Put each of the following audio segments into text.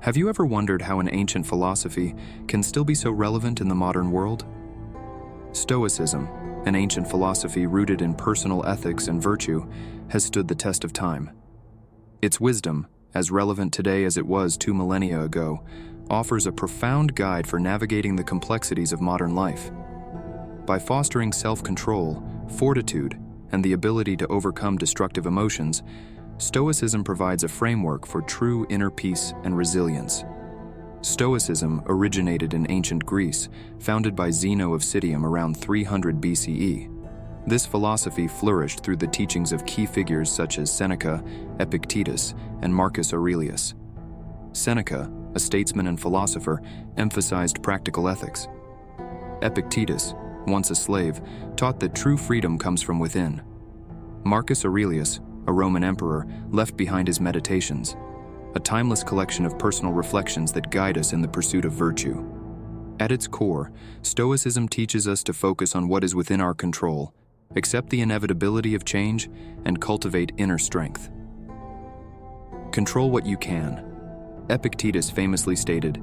Have you ever wondered how an ancient philosophy can still be so relevant in the modern world? Stoicism, an ancient philosophy rooted in personal ethics and virtue, has stood the test of time. Its wisdom, as relevant today as it was 2 millennia ago, offers a profound guide for navigating the complexities of modern life. By fostering self-control, fortitude, and the ability to overcome destructive emotions, Stoicism provides a framework for true inner peace and resilience. Stoicism originated in ancient Greece, founded by Zeno of Citium around 300 BCE. This philosophy flourished through the teachings of key figures such as Seneca, Epictetus, and Marcus Aurelius. Seneca, a statesman and philosopher, emphasized practical ethics. Epictetus, once a slave, taught that true freedom comes from within. Marcus Aurelius, a Roman emperor, left behind his Meditations, a timeless collection of personal reflections that guide us in the pursuit of virtue. At its core, Stoicism teaches us to focus on what is within our control, accept the inevitability of change, and cultivate inner strength. Control what you can. Epictetus famously stated,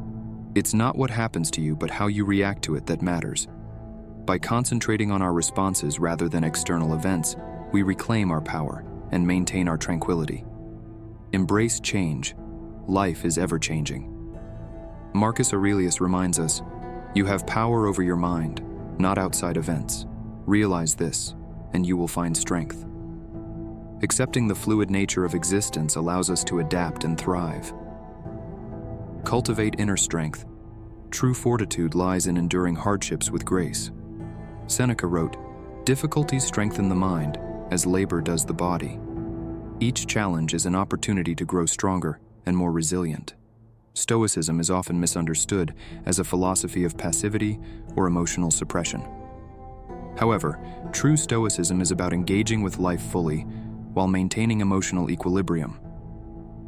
"It's not what happens to you, but how you react to it that matters." By concentrating on our responses rather than external events, we reclaim our power and maintain our tranquility. Embrace change. Life is ever-changing. Marcus Aurelius reminds us, "You have power over your mind, not outside events. Realize this, and you will find strength." Accepting the fluid nature of existence allows us to adapt and thrive. Cultivate inner strength. True fortitude lies in enduring hardships with grace. Seneca wrote, "Difficulties strengthen the mind, as labor does the body." Each challenge is an opportunity to grow stronger and more resilient. Stoicism is often misunderstood as a philosophy of passivity or emotional suppression. However, true Stoicism is about engaging with life fully while maintaining emotional equilibrium.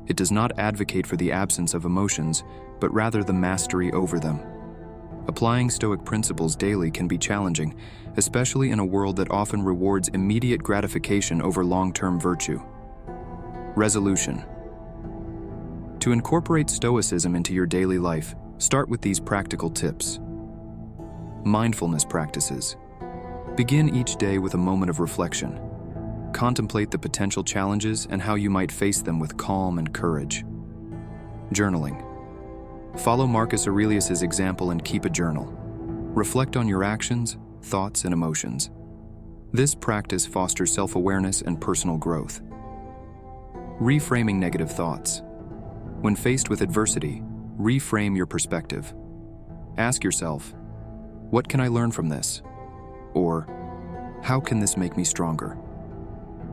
It does not advocate for the absence of emotions, but rather the mastery over them. Applying Stoic principles daily can be challenging, especially in a world that often rewards immediate gratification over long-term virtue. Resolution. To incorporate Stoicism into your daily life, start with these practical tips. Mindfulness practices. Begin each day with a moment of reflection. Contemplate the potential challenges and how you might face them with calm and courage. Journaling. Follow Marcus Aurelius' example and keep a journal. Reflect on your actions, thoughts, and emotions. This practice fosters self-awareness and personal growth. Reframing negative thoughts. When faced with adversity, reframe your perspective. Ask yourself, "What can I learn from this?" Or, "How can this make me stronger?"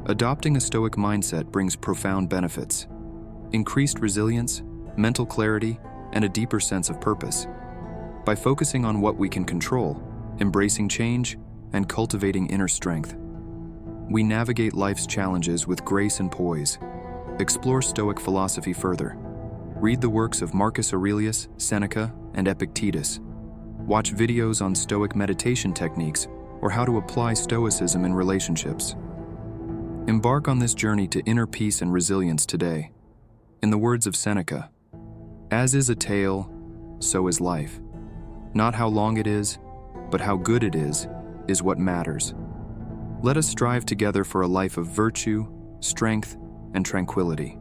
Adopting a Stoic mindset brings profound benefits: increased resilience, mental clarity, and a deeper sense of purpose. By focusing on what we can control, embracing change, and cultivating inner strength, we navigate life's challenges with grace and poise. Explore Stoic philosophy further. Read the works of Marcus Aurelius, Seneca, and Epictetus. Watch videos on Stoic meditation techniques or how to apply Stoicism in relationships. Embark on this journey to inner peace and resilience today. In the words of Seneca, "As is a tale, so is life. Not how long it is, but how good it is what matters." Let us strive together for a life of virtue, strength, and tranquility.